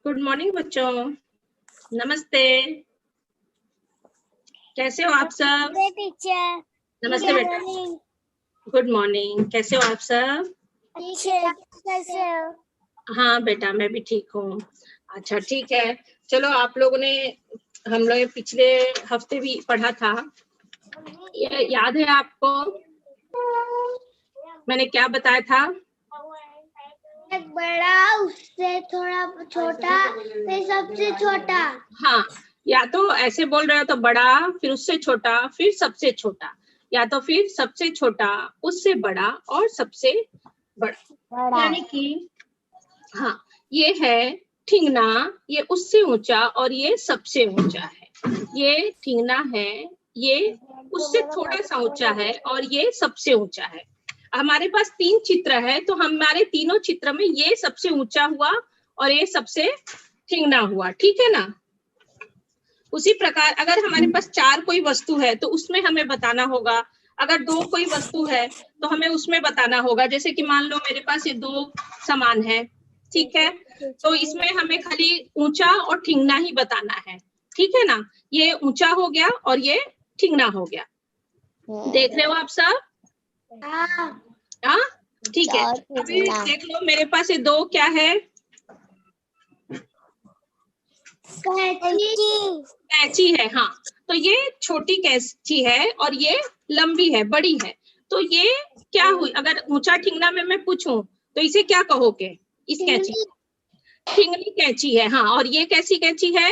Good morning बच्चों, नमस्ते। कैसे हो आप सब? टीचर नमस्ते बेटा। गुड मॉर्निंग, कैसे हो आप सब? कैसे हो? हाँ बेटा, मैं भी ठीक हूँ। अच्छा ठीक है, चलो आप लोगों ने हम लोग पिछले हफ्ते भी पढ़ा था, ये याद है आपको? मैंने क्या बताया था? एक बड़ा, उससे थोड़ा छोटा, फिर सबसे छोटा। हाँ, या तो ऐसे बोल रहे हो तो बड़ा, फिर उससे छोटा, फिर सबसे छोटा, या तो फिर सबसे छोटा, उससे बड़ा और सबसे बड़ा। यानी कि हाँ, ये है ठिंगना, ये उससे ऊंचा और ये सबसे ऊंचा है। ये ठिंगना है, ये उससे थोड़ा सा ऊंचा है और ये सबसे ऊंचा है। हमारे पास 3 चित्र है, तो हमारे तीनों चित्र में ये सबसे ऊंचा हुआ और ये सबसे ठिंगना हुआ, ठीक है ना? उसी प्रकार अगर हमारे पास 4 कोई वस्तु है तो उसमें हमें बताना होगा। अगर 2 कोई वस्तु है तो हमें उसमें बताना होगा। जैसे कि मान लो मेरे पास ये 2 सामान है, ठीक है, तो इसमें हमें खाली ऊंचा और ठिंगना ही बताना है, ठीक है ना? ये ऊंचा हो गया और ये ठिंगना हो गया। देख रहे हो आप सब? हाँ, ठीक है। अभी देख लो मेरे पास ये 2 क्या है? कैंची है। हाँ, तो ये छोटी कैंची है और ये लंबी है, बड़ी है। तो ये क्या हुई? अगर ऊंचा ठिंगना में मैं पूछूं तो इसे क्या कहोगे? इस कैंची को ठिंगनी कैंची है। हाँ, और ये कैसी कैंची है?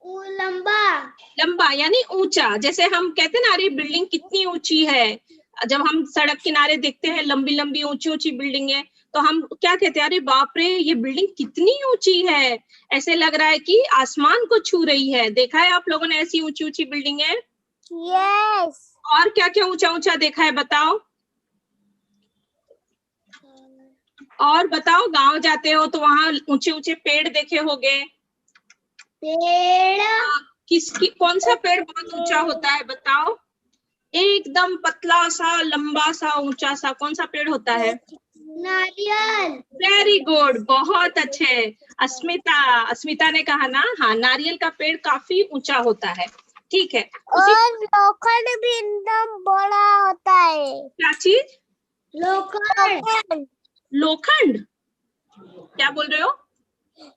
लंबा। लंबा यानी ऊंचा। जैसे हम कहते हैं ना, अरे बिल्डिंग कितनी ऊंची है, जब हम सड़क किनारे देखते हैं लंबी लंबी ऊंची ऊंची बिल्डिंगें, तो हम क्या कहते हैं? अरे बाप रे, ये बिल्डिंग कितनी ऊंची है, ऐसे लग रहा है कि आसमान को छू रही है। देखा है आप लोगों ने ऐसी ऊंची ऊंची बिल्डिंगें? यस। और क्या क्या ऊंचा ऊंचा देखा है बताओ? और बताओ, गांव जाते हो तो वहां ऊंचे ऊंचे पेड़ देखे होंगे। पेड़। कौन सा पेड़ बहुत ऊंचा होता है बताओ? एकदम पतला सा, लंबा सा, ऊंचा सा, कौन सा पेड़ होता है? नारियल। वेरी गुड, बहुत अच्छे। अस्मिता ने कहा ना, हाँ, नारियल का पेड़ काफी ऊंचा होता है, ठीक है। और लोखंड भी एकदम बड़ा होता है। क्या चीज? लोखंड। लोखंड? क्या बोल रहे हो?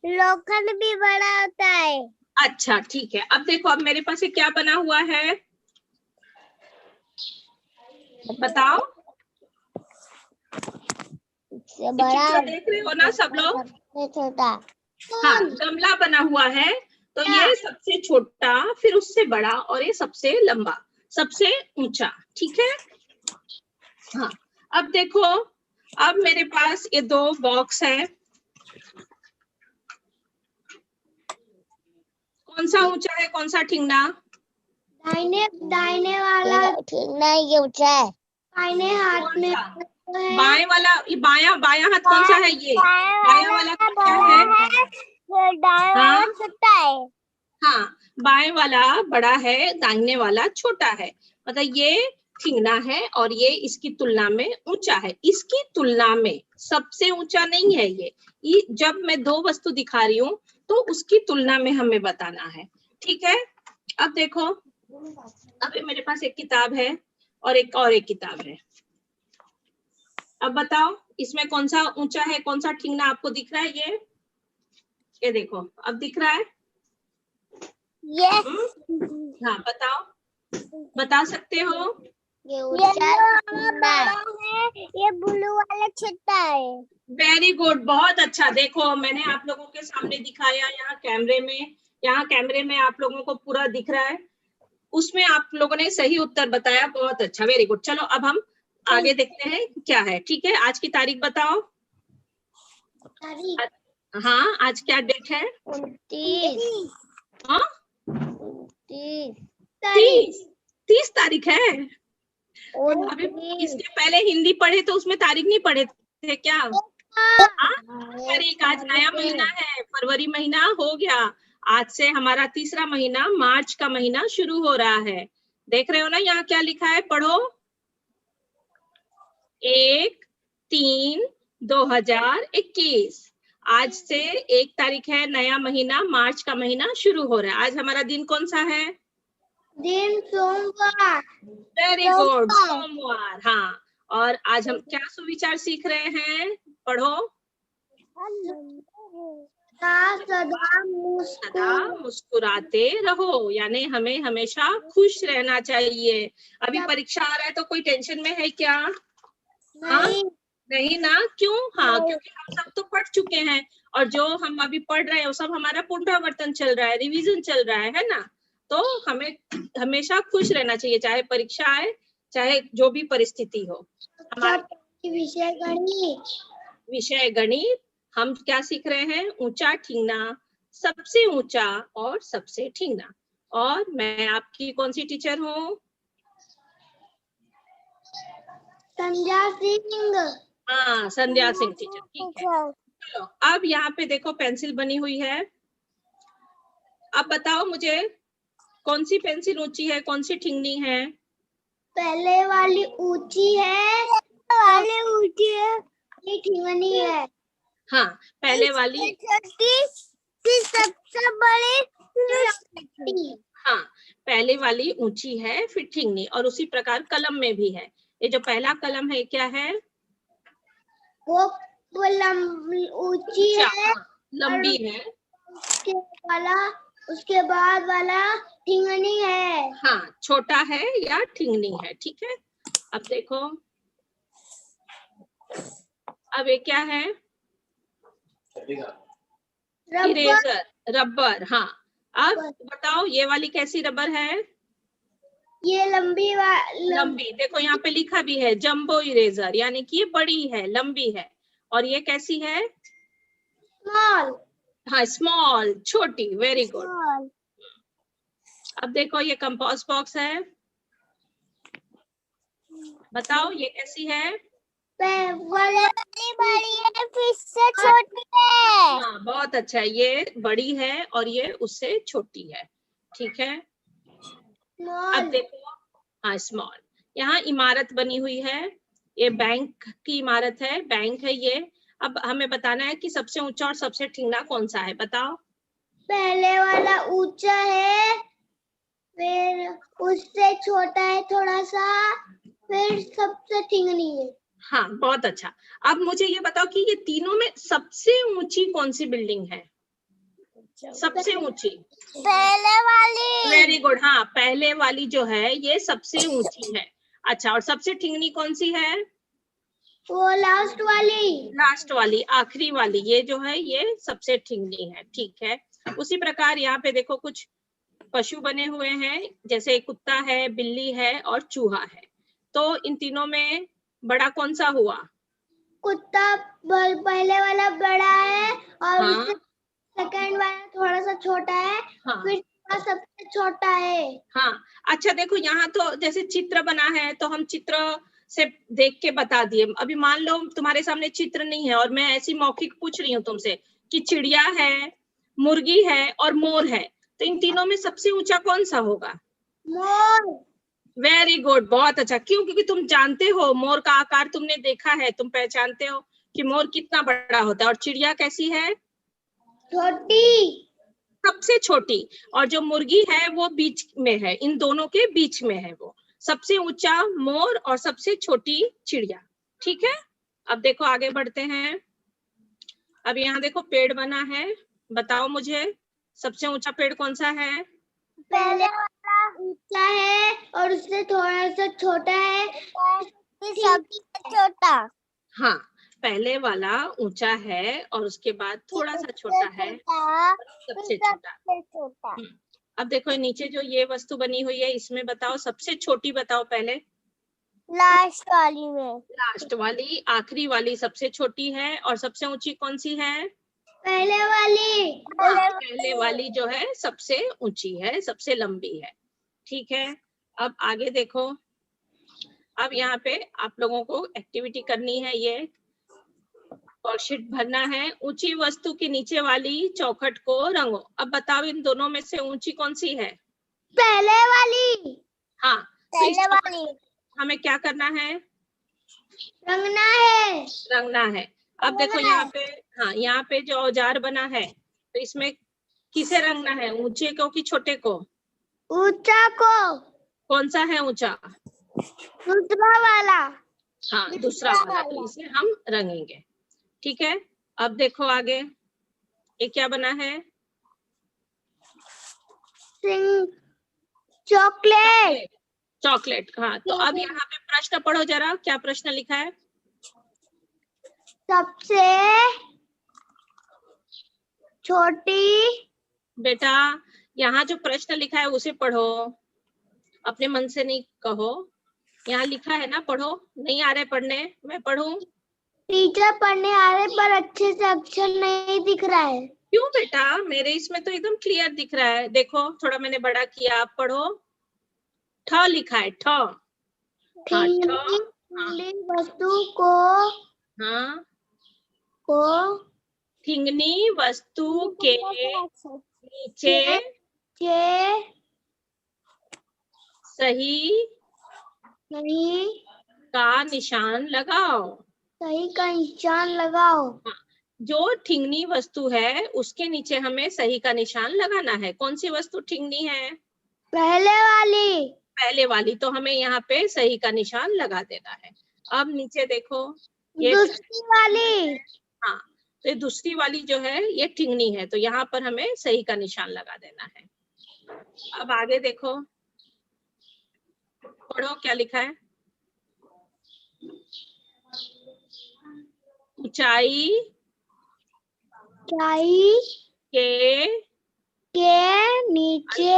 लोखंड भी बड़ा होता है। अच्छा ठीक है। अब देखो, अब मेरे पास ये क्या बना हुआ है बताओ? बड़ा देख रहे हो ना सब लोग? छोटा। हाँ, गमला बना हुआ है, तो ये सबसे छोटा, फिर उससे बड़ा और ये सबसे लंबा, सबसे ऊंचा, ठीक है। हाँ, अब देखो, अब मेरे पास ये 2 बॉक्स है। कौन सा ऊंचा है, कौन सा ठिंगना? दाहिने वाला ठिंगना ये ऊंचा है। दाहिने हाथ में बाएं वाला, बायां बायां हाथ कौन सा है? ये बायां वाला क्या है? हाँ छोटा है। हाँ, बाएं वाला बड़ा है, दाहिने वाला छोटा है। मतलब ये ठिंगना है और ये इसकी तुलना में ऊंचा है। इसकी तुलना में सबसे ऊंचा नहीं है ये जब मैं 2 वस्तु दिखा रही हूँ तो उसकी तुलना में हमें बताना है, ठीक है। अब देखो, अभी मेरे पास एक किताब है और एक किताब है। अब बताओ, इसमें कौन सा ऊंचा है, कौन सा ठिंगना आपको दिख रहा है? ये देखो, अब दिख रहा है? हाँ, बता सकते हो? ये बड़ा है, ये ब्लू वाला छोटा है। वेरी गुड, बहुत अच्छा। देखो, मैंने आप लोगों के सामने दिखाया, यहाँ कैमरे में आप लोगों को पूरा दिख रहा है, उसमें आप लोगों ने सही उत्तर बताया, बहुत अच्छा, वेरी गुड। चलो अब हम आगे देखते हैं क्या है, ठीक है। आज की तारीख बताओ। हाँ, आज क्या डेट है? 29। हाँ, 30 तारीख है। अभी इसके पहले हिंदी पढ़े तो उसमें तारीख नहीं पढ़े थे क्या? तारीख, आज नया महीना है, फरवरी महीना हो गया। आज से हमारा तीसरा महीना, मार्च का महीना शुरू हो रहा है। देख रहे हो ना, यहाँ क्या लिखा है, पढ़ो। 1-3-2021। आज से 1 तारीख है, नया महीना, मार्च का महीना शुरू हो रहा है। आज हमारा दिन कौन सा है? दिन सोमवार। वेरी गुड, सोमवार। हाँ, और आज हम क्या सुविचार सीख रहे हैं? पढ़ो। सदा मुस्कुराते रहो, यानी हमें हमेशा खुश रहना चाहिए। अभी परीक्षा आ रहा है तो कोई टेंशन में है क्या? हाँ, नहीं ना, क्यों? हाँ, क्योंकि हम सब तो पढ़ चुके हैं, और जो हम अभी पढ़ रहे हैं वो सब हमारा पुनरावर्तन चल रहा है, रिवीजन चल रहा है ना। तो हमें हमेशा खुश रहना चाहिए, चाहे परीक्षा आए, चाहे जो भी परिस्थिति हो। हमारा विषय गणित। हम क्या सीख रहे हैं? ऊंचा ठीकना, सबसे ऊंचा और सबसे ठीकना। और मैं आपकी कौन सी टीचर हूँ? संध्या सिंह। हाँ, संध्या सिंह टीचर, ठीक है। चलो, अब यहाँ पे देखो पेंसिल बनी हुई है। अब बताओ मुझे, कौन सी पेंसिल ऊंची है, कौन सी ठीकनी है? पहले वाली ऊंची है, वाली ऊंची है, ये ठीकनी है। हाँ, पहले वाली छोटी, फिर सबसे बड़ी। हाँ, पहले वाली ऊंची है, फिर ठीकनी, और उसी प्रकार कलम में भी है। ये जो पहला कलम है क्या है? वो ऊंची है, हाँ, लंबी है। उसके बाद वाला ठीकनी है। हाँ, छोटा है या ठीकनी है, ठीक है। अब देखो, अब ये क्या है? Eraser, rubber. हाँ, अब बताओ ये वाली कैसी रबर है? ये लंबी लंबी। देखो यहाँ पे लिखा भी है जंबो इरेजर, यानी कि ये बड़ी है, लंबी है। और ये कैसी है? स्मॉल। हाँ, स्मॉल, छोटी। Very good. अब देखो ये कंपास बॉक्स है, बताओ ये कैसी है? बड़ी है, फिर से छोटी है। हाँ, बहुत अच्छा, ये बड़ी है और ये उससे छोटी है, ठीक है। अब देखो, हाँ, स्मॉल। यहाँ इमारत बनी हुई है, ये बैंक की इमारत है, बैंक है ये। अब हमें बताना है कि सबसे ऊंचा और सबसे ठीकना कौन सा है, बताओ। पहले वाला ऊंचा है, फिर उससे छोटा है थोड़ा सा, फिर सबसे ठीकनी है। हाँ, बहुत अच्छा। अब मुझे ये बताओ कि ये तीनों में सबसे ऊंची कौन सी बिल्डिंग है? सबसे ऊंची पहले वाली। Very good. हाँ, पहले वाली जो है ये सबसे ऊंची है। अच्छा, और सबसे ठीकनी कौन सी है? वो लास्ट वाली। लास्ट वाली, आखिरी वाली, ये जो है ये सबसे ठीकनी है, ठीक है। उसी प्रकार यहाँ पे देखो कुछ पशु बने हुए हैं, जैसे कुत्ता है, बिल्ली है और चूहा है। तो इन तीनों में बड़ा कौन सा हुआ? कुत्ता पहले वाला बड़ा है, और हाँ, उससे सेकंड वाला थोड़ा सा छोटा है। हाँ, फिर सबसे छोटा है। हाँ। अच्छा, देखो यहाँ तो जैसे चित्र बना है तो हम चित्र से देख के बता दिए। अभी मान लो तुम्हारे सामने चित्र नहीं है और मैं ऐसी मौखिक पूछ रही हूँ तुमसे कि चिड़िया है, मुर्गी है और मोर है, तो इन तीनों में सबसे ऊंचा कौन सा होगा? मोर। वेरी गुड, बहुत अच्छा। क्यों? क्योंकि तुम जानते हो मोर का आकार, तुमने देखा है, तुम पहचानते हो कि मोर कितना बड़ा होता है। और चिड़िया कैसी है? छोटी, सबसे छोटी। और जो मुर्गी है वो बीच में है, इन दोनों के बीच में है वो। सबसे ऊंचा मोर और सबसे छोटी चिड़िया, ठीक है। अब देखो आगे बढ़ते हैं। अब यहाँ देखो पेड़ बना है, बताओ मुझे सबसे ऊंचा पेड़ कौन सा है? पहले वाला ऊंचा है और उससे थोड़ा सा छोटा है, सबसे छोटा। हाँ, पहले वाला ऊंचा है और उसके बाद थोड़ा सा छोटा है, सबसे छोटा। अब देखो नीचे जो ये वस्तु बनी हुई है, इसमें बताओ सबसे छोटी, बताओ पहले। लास्ट वाली में। लास्ट वाली, आखिरी वाली सबसे छोटी है, और सबसे ऊंची कौन सी है? पहले वाली। हाँ, पहले वाली जो है सबसे ऊंची है, सबसे लंबी है, ठीक है। अब आगे देखो, अब यहाँ पे आप लोगों को एक्टिविटी करनी है, ये वर्कशीट भरना है। ऊंची वस्तु के नीचे वाली चौखट को रंगो। अब बताओ इन दोनों में से ऊंची कौन सी है? पहले वाली। हाँ, तो इस पहले चौखट वाली को हमें क्या करना है? रंगना है। रंगना है। अब देखो यहाँ पे, हाँ, यहाँ पे जो औजार बना है तो इसमें किसे रंगना है, ऊंचे को कि छोटे को? ऊंचा को। कौन सा है ऊंचा? दूसरा वाला। हाँ, दूसरा वाला, तो इसे हम रंगेंगे। ठीक है, अब देखो आगे ये क्या बना है? चॉकलेट। चॉकलेट। हाँ, तो अब यहाँ पे प्रश्न पढ़ो जरा, क्या प्रश्न लिखा है? सबसे छोटी। बेटा यहाँ जो प्रश्न लिखा है उसे पढ़ो, अपने मन से नहीं कहो। यहाँ लिखा है ना, पढ़ो। नहीं आ रहे पढ़ने, मैं पढ़ूं? टीचर पढ़ने आ रहे पर अच्छे से अक्षर नहीं दिख रहा है। क्यों बेटा, मेरे इसमें तो एकदम क्लियर दिख रहा है। देखो थोड़ा मैंने बड़ा किया, आप पढ़ो। ठ लिखा है, ठ। हाँ, ठींगली वस्तु को। हाँ, को ठिंगनी वस्तु के नीचे सही का निशान लगाओ। सही का निशान लगाओ। जो ठिंगनी वस्तु है उसके नीचे हमें सही का निशान लगाना है। कौन सी वस्तु ठिंगनी है? पहले वाली, तो हमें यहाँ पे सही का निशान लगा देना है। अब नीचे देखो, ये दूसरी वाली। हाँ, तो ये दूसरी वाली जो है ये ठिंगनी है, तो यहाँ पर हमें सही का निशान लगा देना है। अब आगे देखो, पढ़ो क्या लिखा है? ऊंचाई के नीचे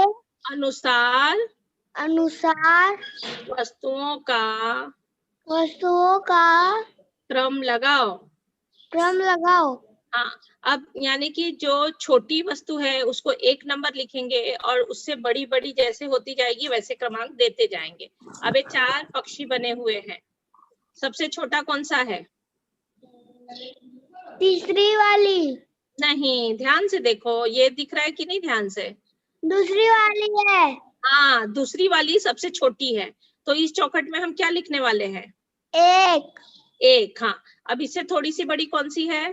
अनुसार वस्तुओं का क्रम लगाओ। हाँ, अब यानी कि जो छोटी वस्तु है उसको 1 नंबर लिखेंगे और उससे बड़ी बड़ी जैसे होती जाएगी वैसे क्रमांक देते जाएंगे। अब ये 4 पक्षी बने हुए हैं, सबसे छोटा कौन सा है? तीसरी वाली। नहीं, ध्यान से देखो, ये दिख रहा है कि नहीं? ध्यान से। दूसरी वाली है। हाँ, दूसरी वाली सबसे छोटी है, तो इस चौखट में हम क्या लिखने वाले हैं? 1। हाँ, अब इससे थोड़ी सी बड़ी कौन सी है?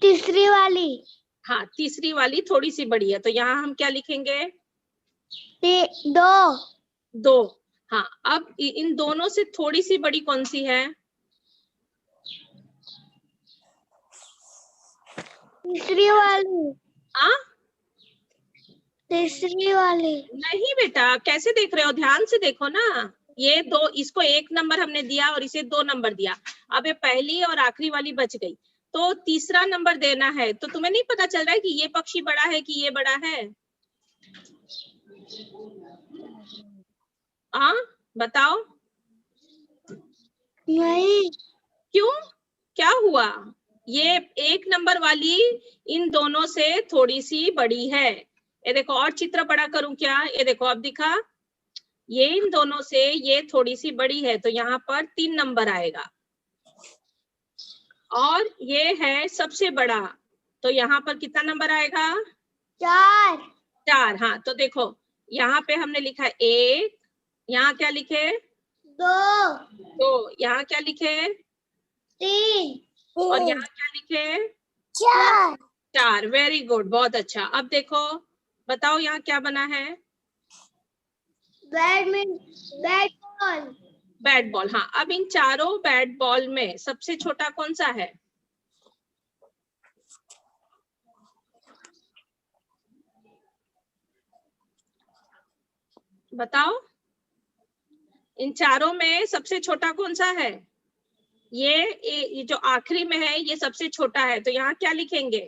तीसरी वाली। हाँ, तीसरी वाली थोड़ी सी बड़ी है, तो यहाँ हम क्या लिखेंगे? 2। हाँ, अब इन दोनों से थोड़ी सी बड़ी कौन सी है? तीसरी वाली। हाँ, तीसरी वाली। नहीं बेटा, कैसे देख रहे हो? ध्यान से देखो ना। ये 2, इसको 1 नंबर हमने दिया और इसे 2 नंबर दिया। अब ये पहली और आखिरी वाली बच गई, तो तीसरा नंबर देना है। तो तुम्हें नहीं पता चल रहा है कि ये पक्षी बड़ा है कि ये बड़ा है? हाँ, बताओ। नहीं। क्यों, क्या हुआ? ये 1 नंबर वाली इन दोनों से थोड़ी सी बड़ी है। ये देखो, और चित्र बड़ा करूं क्या? ये देखो, अब दिखा? ये इन दोनों से ये थोड़ी सी बड़ी है, तो यहाँ पर 3 नंबर आएगा। और ये है सबसे बड़ा, तो यहाँ पर कितना नंबर आएगा? 4। हाँ, तो देखो यहाँ पे हमने लिखा 1, यहाँ क्या लिखे? 2। यहाँ क्या लिखे? 3। और यहाँ क्या लिखे? 4। वेरी गुड, बहुत अच्छा। अब देखो, बताओ यहाँ क्या बना है? Bat ball. हाँ, अब इन चारों बैट बॉल में सबसे छोटा कौन सा है? बताओ, इन चारों में सबसे छोटा कौन सा है? ये जो आखिरी में है ये सबसे छोटा है, तो यहाँ क्या लिखेंगे?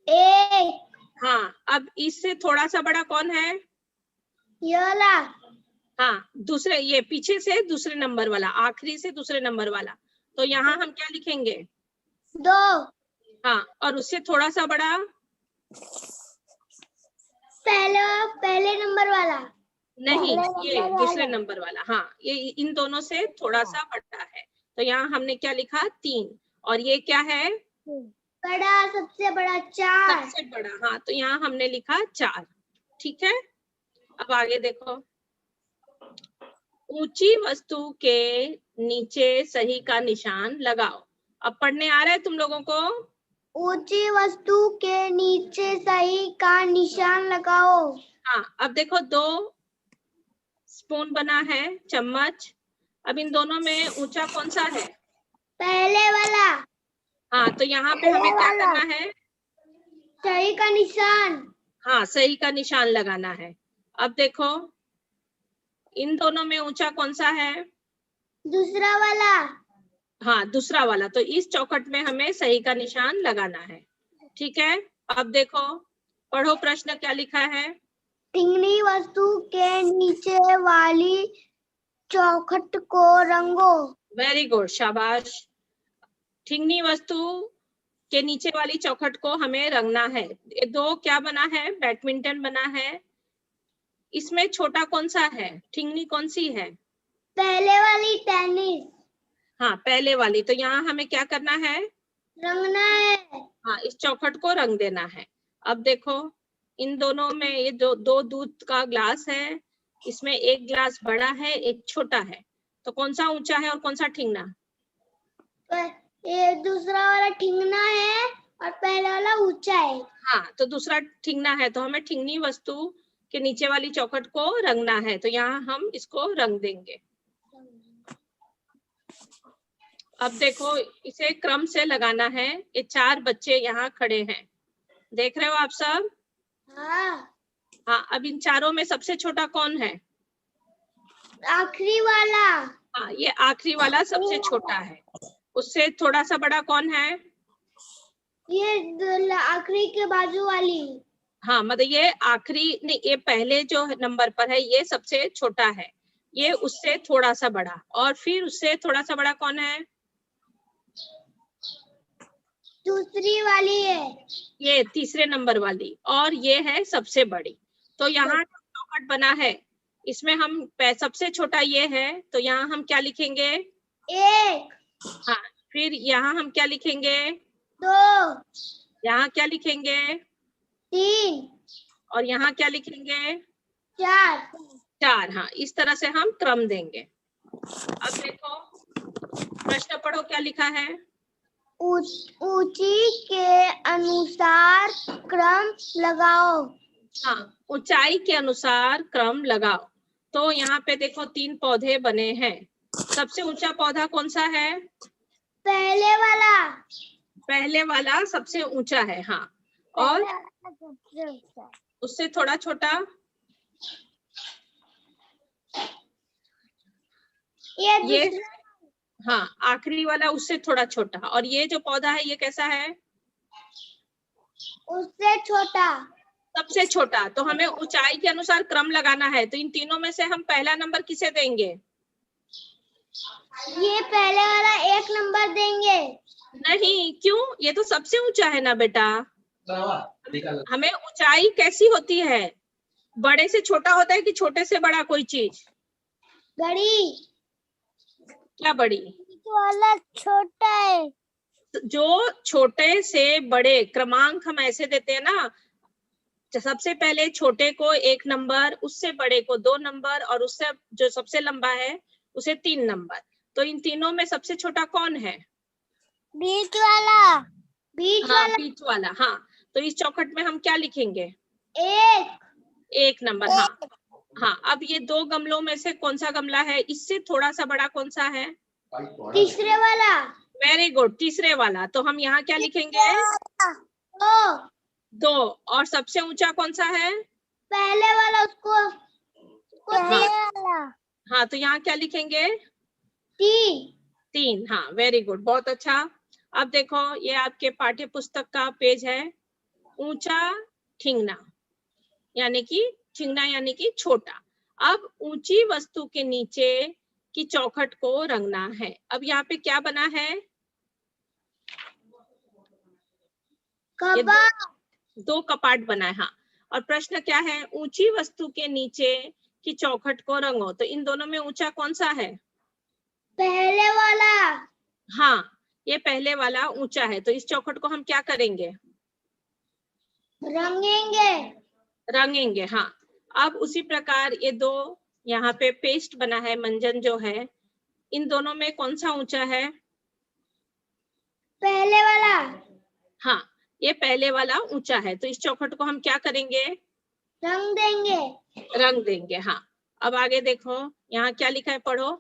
1। हाँ, अब इससे थोड़ा सा बड़ा कौन है? ये वाला। हाँ, दूसरे, ये पीछे से दूसरे नंबर वाला, आखिरी से दूसरे नंबर वाला, तो यहाँ हम क्या लिखेंगे? 2। हाँ, और उससे थोड़ा सा बड़ा? पहले नंबर वाला। नहीं, ये दूसरे नंबर वाला। हाँ, ये इन दोनों से थोड़ा सा बड़ा है, तो यहाँ हमने क्या लिखा? 3। और ये क्या है? बड़ा, सबसे बड़ा 4। सबसे बड़ा। हाँ, तो यहाँ हमने लिखा 4। ठीक है, अब आगे देखो, ऊंची वस्तु के नीचे सही का निशान लगाओ। अब पढ़ने आ रहा है तुम लोगों को? ऊंची वस्तु के नीचे सही का निशान लगाओ। हाँ, अब देखो 2 स्पून बना है, चम्मच। अब इन दोनों में ऊंचा कौन सा है? पहले वाला। हाँ, तो यहाँ पे हमें क्या करना है? सही का निशान। हाँ, सही का निशान लगाना है। अब देखो इन दोनों में ऊंचा कौन सा है? दूसरा वाला। हाँ, दूसरा वाला। तो इस चौखट में हमें सही का निशान लगाना है। ठीक है, अब देखो पढ़ो प्रश्न क्या लिखा है। ठिंगनी वस्तु के नीचे वाली चौखट को रंगो। वेरी गुड, शाबाश। ठिंगनी वस्तु के नीचे वाली चौखट को हमें रंगना है। ये 2 क्या बना है? बैडमिंटन बना है। इसमें छोटा कौन सा है? ठिंगनी कौन सी है? पहले वाली टेनिस। हाँ, पहले वाली। तो यहाँ हमें क्या करना है? रंगना है। हाँ, इस चौखट को रंग देना है। अब देखो इन दोनों में ये जो 2 दूध का ग्लास है, इसमें एक ग्लास बड़ा है, एक छोटा है। तो कौन सा ऊंचा है और कौन सा ठिंगना? ये दूसरा वाला ठिंगना है और पहला वाला ऊंचा है। हाँ, तो दूसरा ठिंगना है। तो हमें ठिंगनी वस्तु के नीचे वाली चौखट को रंगना है। तो यहाँ हम इसको रंग देंगे। अब देखो इसे क्रम से लगाना है। ये 4 बच्चे यहाँ खड़े हैं, देख रहे हो आप सब? हाँ। हाँ, अब इन चारों में सबसे छोटा कौन है? आखिरी वाला। हाँ, ये आखिरी वाला सबसे छोटा है। उससे थोड़ा सा बड़ा कौन है? ये आखिरी के बाजू वाली। हाँ, मतलब ये आखिरी नहीं, ये पहले जो नंबर पर है ये सबसे छोटा है। ये उससे थोड़ा सा बड़ा, और फिर उससे थोड़ा सा बड़ा कौन है? दूसरी वाली है। ये तीसरे नंबर वाली, और ये है सबसे बड़ी। तो यहाँ चौखट बना है, इसमें हम सबसे छोटा ये है, तो यहाँ हम क्या लिखेंगे? 1। हाँ, फिर यहाँ हम क्या लिखेंगे? 2। यहाँ क्या लिखेंगे? 3। और यहाँ क्या लिखेंगे? 4। 4। हाँ, इस तरह से हम क्रम देंगे। अब देखो प्रश्न पढ़ो क्या लिखा है। ऊंची के अनुसार क्रम लगाओ। हाँ, ऊंचाई के अनुसार क्रम लगाओ। तो यहाँ पे देखो 3 पौधे बने हैं। सबसे ऊंचा पौधा कौन सा है? पहले वाला। पहले वाला सबसे ऊंचा है। हाँ, और उससे थोड़ा छोटा? ये हाँ, आखिरी वाला उससे थोड़ा छोटा। और ये जो पौधा है ये कैसा है? उससे छोटा। सबसे छोटा। तो हमें ऊंचाई के अनुसार क्रम लगाना है। तो इन तीनों में से हम पहला नंबर किसे देंगे? ये पहले वाला 1 नंबर देंगे। नहीं, क्यों? ये तो सबसे ऊंचा है ना बेटा। हमें ऊंचाई कैसी होती है? बड़े से छोटा होता है कि छोटे से बड़ा कोई चीज? बड़ी। क्या बड़ी? वाला छोटा है। जो छोटे से बड़े क्रमांक हम ऐसे देते हैं ना, सबसे पहले छोटे को 1 नंबर, उससे बड़े को 2 नंबर, और उससे जो सबसे लंबा है उसे 3 नंबर। तो इन तीनों में सबसे छोटा कौन है? बीच वाला। बीच वाला। हाँ, तो इस चौखट में हम क्या लिखेंगे? 1 नंबर। हाँ हाँ, अब ये 2 गमलों में से कौन सा गमला है? इससे थोड़ा सा बड़ा कौन सा है? तीसरे वाला। वेरी गुड, तीसरे वाला। तो हम यहाँ क्या लिखेंगे? 2। और सबसे ऊंचा कौन सा है? पहले वाला। उसको पहले वाला। हाँ, तो यहाँ क्या लिखेंगे? 3। हाँ, वेरी गुड, बहुत अच्छा। अब देखो ये आपके पाठ्य पुस्तक का पेज है। ऊंचा ठिंगना यानी कि छोटा। अब ऊंची वस्तु के नीचे की चौखट को रंगना है। अब यहाँ पे क्या बना है? ये 2 कपाट बना है। हाँ, और प्रश्न क्या है? ऊंची वस्तु के नीचे की चौखट को रंगो। तो इन दोनों में ऊंचा कौन सा है? पहले वाला। हाँ, ये पहले वाला ऊंचा है। तो इस चौखट को हम क्या करेंगे? रंगेंगे। हाँ, अब उसी प्रकार ये 2 यहाँ पे पेस्ट बना है, मंजन जो है, इन दोनों में कौन सा ऊंचा है? पहले वाला। हाँ, ये पहले वाला ऊंचा है, तो इस चौखट को हम क्या करेंगे? रंग देंगे। रंग देंगे। हाँ, अब आगे देखो, यहाँ क्या लिखा है, पढ़ो।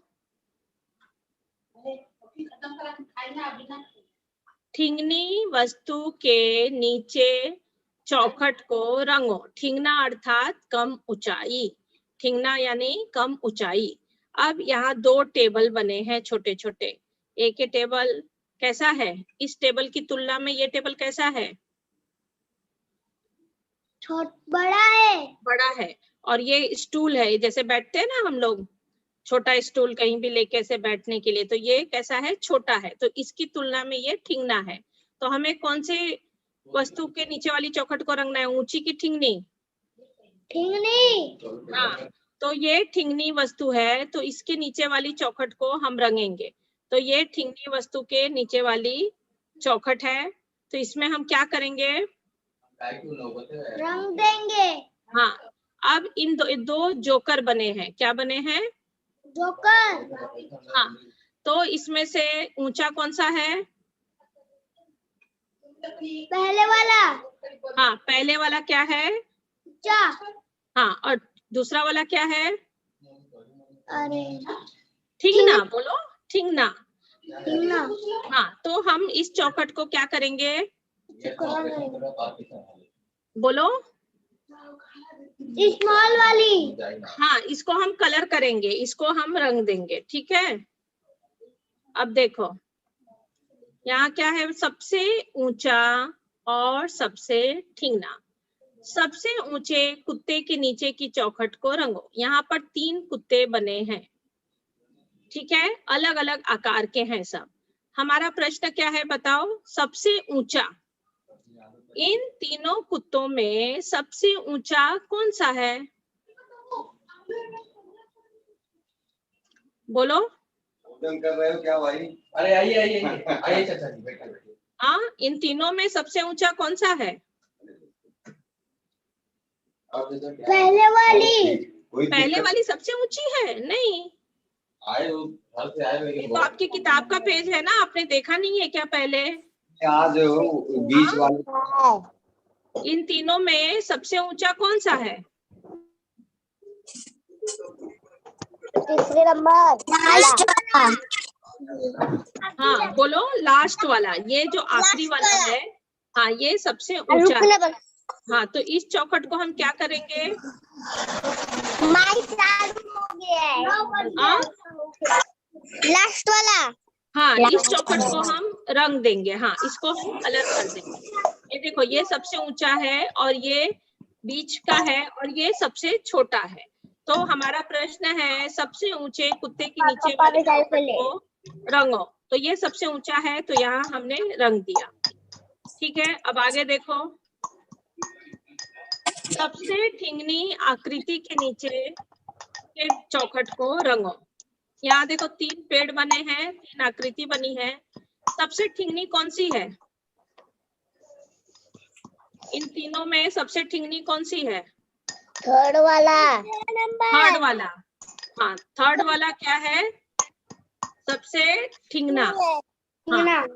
ठिंगनी वस्तु के नीचे चौखट को रंगो। ठिंगना अर्थात कम ऊंचाई, ठिंगना यानी कम ऊंचाई। अब यहाँ दो टेबल बने हैं छोटे छोटे। एक ये टेबल कैसा है? इस टेबल की तुलना में ये टेबल कैसा है? बड़ा है। बड़ा है। और ये स्टूल है, जैसे बैठते हैं ना हम लोग, छोटा स्टूल कहीं भी लेके से बैठने के लिए, तो ये कैसा है? छोटा है। तो इसकी तुलना में ये ठिंगना है। तो हमें कौन से वस्तु के नीचे वाली चौखट को रंगना है, ऊंची की ठिंगनी? ठिंगनी। हाँ, तो ये ठिंगनी वस्तु है, तो इसके नीचे वाली चौखट को हम रंगेंगे। तो ये ठिंगनी वस्तु के नीचे वाली चौखट है, तो इसमें हम क्या करेंगे? रंग देंगे। हाँ, अब इन दो जोकर बने हैं। क्या बने हैं? जोकर। हाँ, तो इसमें से ऊंचा कौन सा है? पहले वाला। हाँ, पहले वाला क्या है? ऊंचा। हाँ, और दूसरा वाला क्या है? अरे ठिंगना। बोलो, ठिंगना। ठिंगना। हाँ, तो हम इस चौखट को क्या करेंगे? बोलो। स्मॉल वाली। हाँ, इसको हम कलर करेंगे, इसको हम रंग देंगे। ठीक है, अब देखो यहाँ क्या है? सबसे ऊंचा और सबसे ठिंगना। सबसे ऊंचे कुत्ते के नीचे की चौखट को रंगो। यहाँ पर 3 कुत्ते बने हैं, ठीक है, अलग अलग आकार के हैं सब। हमारा प्रश्न क्या है, बताओ? सबसे ऊंचा, इन तीनों कुत्तों में सबसे ऊंचा कौन सा है? बोलो। कर रहे हो क्या भाई? अरे आइए आइए आइए चाचा जी, बैठिए। हाँ, इन तीनों में सबसे ऊंचा कौन सा है? पहले वाली। पहले वाली सबसे ऊंची है? नहीं, आए हो घर से आए ये तो आपकी किताब का पेज है ना, आपने देखा नहीं है क्या पहले? आज बीच वाले। इन तीनों में सबसे ऊंचा कौन सा है? तीसरे नंबर। हाँ, बोलो, लास्ट वाला, ये जो आखिरी वाला है, हाँ, ये सबसे ऊंचा है। हाँ, तो इस चौखट को हम क्या करेंगे? लास्ट वाला। हाँ, इस चौखट को हम रंग देंगे। हाँ, इसको हम कलर कर देंगे। ये देखो, ये सबसे ऊंचा है और ये बीच का है और ये सबसे छोटा है। तो हमारा प्रश्न है, सबसे ऊंचे कुत्ते के नीचे वाले चौखट को रंगो। तो ये सबसे ऊंचा है, तो यहाँ हमने रंग दिया। ठीक है, अब आगे देखो। सबसे ठिंगनी आकृति के नीचे के चौखट को रंगो। यहाँ देखो, 3 पेड़ बने हैं, 3 आकृति बनी है। सबसे ठिंगनी कौन सी है? इन तीनों में सबसे ठिंगनी कौन सी है? थर्ड वाला। थर्ड वाला। हाँ, थर्ड वाला क्या है? सबसे ठिंगना। हाँ,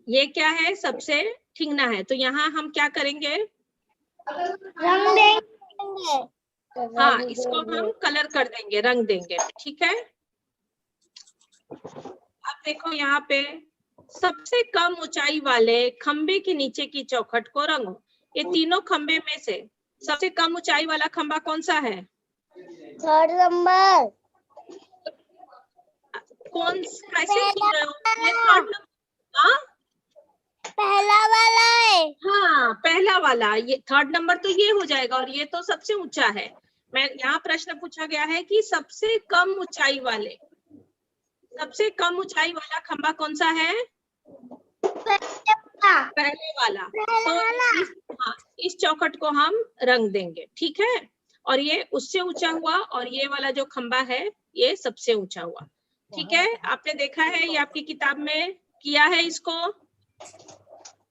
ये क्या है? सबसे ठिंगना है। तो यहाँ हम क्या करेंगे? रंग देंगे। हाँ, इसको हम कलर कर देंगे, रंग देंगे। ठीक है, अब देखो यहाँ पे, सबसे कम ऊंचाई वाले खंबे के नीचे की चौखट को रंगो। ये तीनों खंबे में से सबसे कम ऊंचाई वाला खंबा कौन सा है? Third number. कौन? कैसे सुन रहे हो? ये थर्ड नंबर। हाँ, पहला वाला है। हाँ, पहला वाला। ये थर्ड नंबर तो ये हो जाएगा, और ये तो सबसे ऊंचा है। मैं यहाँ प्रश्न पूछा गया है कि सबसे कम ऊंचाई वाले, सबसे कम ऊंचाई वाला खंबा कौन सा है? पहले वाला। तो इस चौखट को हम रंग देंगे। ठीक है, और ये उससे ऊंचा हुआ, और ये वाला जो खंबा है ये सबसे ऊंचा हुआ। ठीक है, आपने देखा है, ये आपकी किताब में किया है इसको।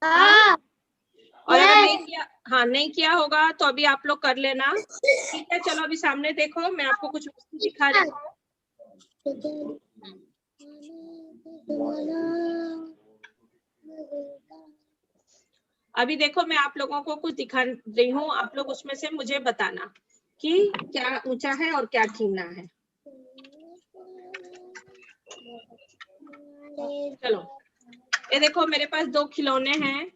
हाँ? और अगर नहीं किया, हाँ, नहीं किया होगा तो अभी आप लोग कर लेना। ठीक है, चलो अभी सामने देखो, मैं आपको कुछ वस्तु दिखा रही हूँ। अभी देखो मैं आप लोगों को कुछ दिखा रही हूँ, आप लोग उसमें से मुझे बताना कि क्या ऊंचा है और क्या ठीकना है। चलो ये देखो मेरे पास 2 खिलौने हैं,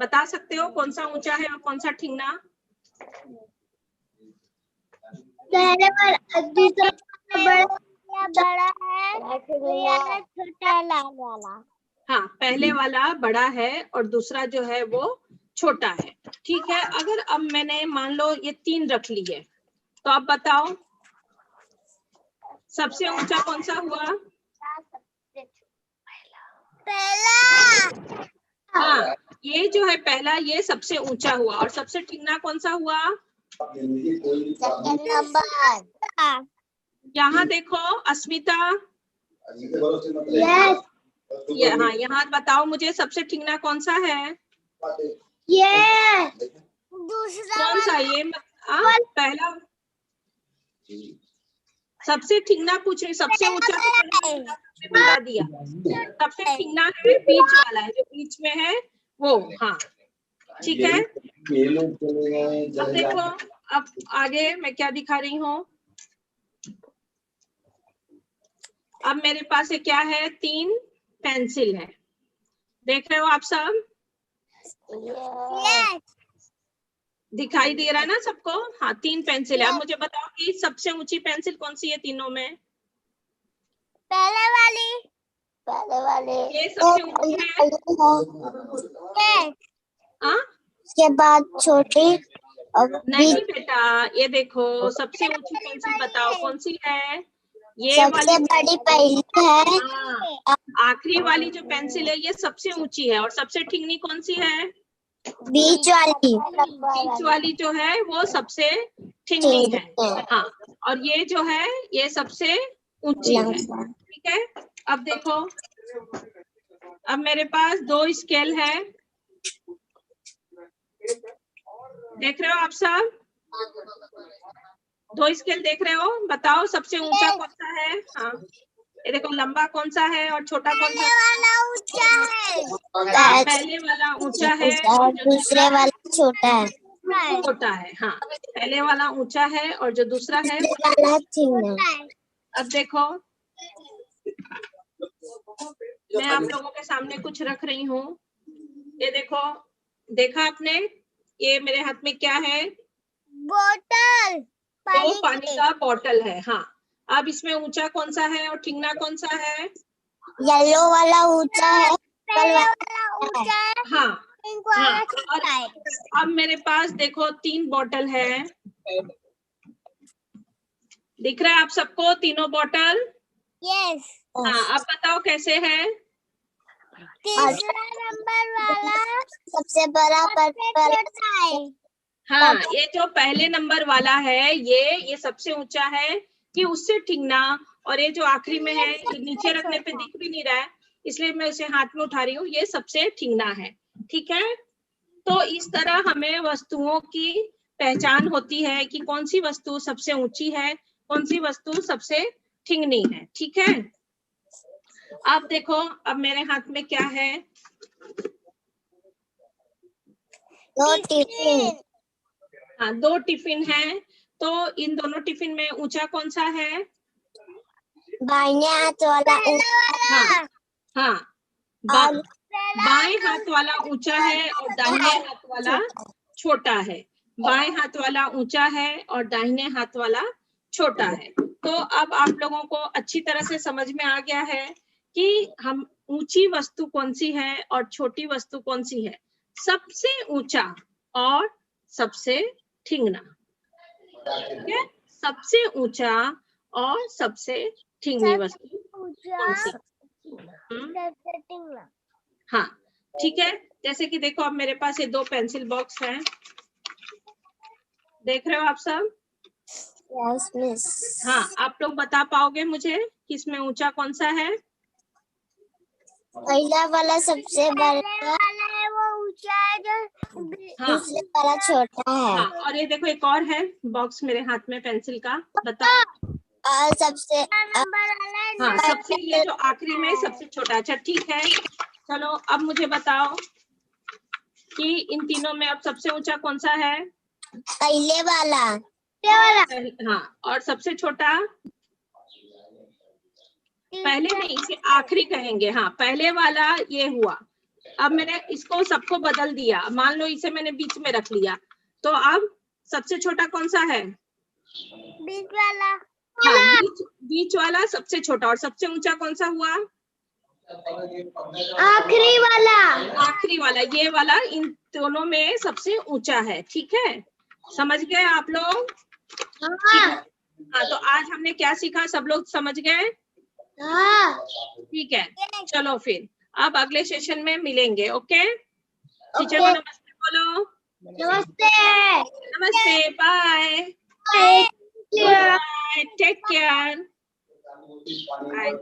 बता सकते हो कौन सा ऊंचा है और कौन सा ठीकना? पहले वाला दूसरा बड़ा है, छोटा लाल वाला। हाँ, पहले वाला बड़ा है और दूसरा जो है वो छोटा है। ठीक है, अगर अब मैंने मान लो ये 3 रख ली है, तो आप बताओ सबसे ऊंचा कौन सा हुआ? पहला। हाँ, ये जो है पहला, ये सबसे ऊंचा हुआ। और सबसे ठीकना कौन सा हुआ? Second number. यहाँ देखो अस्मिता, यस। हाँ यहाँ बताओ मुझे सबसे ठीकना कौन सा है? ये दूसरा कौन सा? ये पहला सबसे ठीकना पूछ रही, सबसे ऊंचा तो बता दिया। सबसे ठीकना है बीच वाला है, जो बीच में है वो। हाँ ठीक है, अब देखो अब आगे मैं क्या दिखा रही हूँ। अब मेरे पास ये क्या है? 3 पेंसिल है, देख रहे हो आप सब? दिखाई दे रहा है ना सबको? हाँ 3 पेंसिल है। अब मुझे बताओ कि सबसे ऊंची पेंसिल कौन सी है तीनों में? पहले वाली। ये सबसे ऊंची है। हाँ उसके बाद छोटी और नहीं बेटा, ये देखो सबसे ऊंची पेंसिल बताओ कौन सी है? ये सबसे बड़ी पहली है। हाँ, आखिरी वाली जो पेंसिल है ये सबसे ऊंची है। और सबसे ठीकनी कौन सी है? बीच वाली। बीच वाली जो है वो सबसे ठीकनी है। हाँ, और ये जो है ये सबसे ऊंची है। ठीक है, अब देखो अब मेरे पास 2 स्केल है, देख रहे हो आप सब? 2 स्केल देख रहे हो? बताओ सबसे ऊंचा कौन सा है? हाँ ये देखो, लंबा कौन सा है और छोटा कौन सा? ऊंचा है। पहले वाला ऊंचा है और दूसरे वाला छोटा है। छोटा है। हाँ, पहले वाला ऊंचा है और जो दूसरा है अब देखो मैं आप लोगों के सामने कुछ रख रही हूँ। ये देखो, देखा आपने? ये मेरे हाथ में क्या है? बोतल। तो पानी का बोतल है। हाँ, अब इसमें ऊंचा कौन सा है और ठीकना कौन सा है? येलो वाला ऊंचा है, पर्पल वाला ऊंचा है। हाँ हाँ, और अब मेरे पास देखो 3 बोतल है, दिख रहा है आप सबको तीनों बोतल? यस। हाँ, अब बताओ कैसे है? तीसरा नंबर वाला सबसे बड़ा पर्पल है। हाँ, ये जो पहले नंबर वाला है ये सबसे ऊंचा है कि उससे ठीकना, और ये जो आखिरी में है ये नीचे रखने पे दिख भी नहीं रहा है, इसलिए मैं उसे हाथ में उठा रही हूँ, ये सबसे ठीकना है। ठीक है, तो इस तरह हमें वस्तुओं की पहचान होती है कि कौन सी वस्तु सबसे ऊंची है, कौन सी वस्तु सबसे ठीकनी है। ठीक है, अब देखो अब मेरे हाथ में क्या है? 2 टिफिन। हाँ, 2 टिफिन है, तो इन दोनों टिफिन में ऊंचा कौन सा है? बाएं हाथ वाला ऊंचा। हाँ हाँ, बाएं हाथ वाला ऊंचा है और दाहिने हाथ वाला छोटा है। बाएं हाथ वाला ऊंचा है और दाहिने हाथ वाला छोटा है। तो अब आप लोगों को अच्छी तरह से समझ में आ गया है कि हम ऊंची वस्तु कौन सी है और छोटी वस्तु कौन सी है। सबसे ऊंचा और सबसे ठीकना, ठीक है? सबसे ऊंचा और सबसे ठीकनी वस्तु कौन सी? हाँ ठीक है, जैसे कि देखो अब मेरे पास ये 2 पेंसिल बॉक्स हैं, देख रहे हो आप सब? Yes miss. हाँ, आप लोग बता पाओगे मुझे कि इसमें ऊंचा कौन सा है? पहला वाला सबसे बड़ा है, वो ऊंचा है, जो दूसरे वाला छोटा है। हाँ, और ये देखो एक और है बॉक्स मेरे हाथ में पेंसिल का, बताओ? और सबसे हाँ, सबसे ये जो आखिरी में सबसे छोटा। अच्छा ठीक है, चलो अब मुझे बताओ कि इन तीनों में अब सबसे ऊंचा कौन सा है? पहले वाला। हाँ, और सबसे छोटा? पहले नहीं, इसे आखिरी कहेंगे। हाँ, पहले वाला ये हुआ। अब मैंने इसको सबको बदल दिया, मान लो इसे मैंने बीच में रख लिया, तो अब सबसे छोटा कौन सा है? बीच वाला। हाँ, बीच वाला सबसे छोटा। और सबसे ऊंचा कौन सा हुआ? आखिरी वाला। आखिरी वाला, ये वाला इन दोनों में सबसे ऊंचा है। ठीक है, समझ गए आप लोग? हाँ, तो आज हमने क्या सीखा, सब लोग समझ गए? ठीक है, चलो फिर अब अगले सेशन में मिलेंगे। ओके, टीचर को नमस्ते बोलो। नमस्ते। नमस्ते, bye bye. Bye, take care, bye.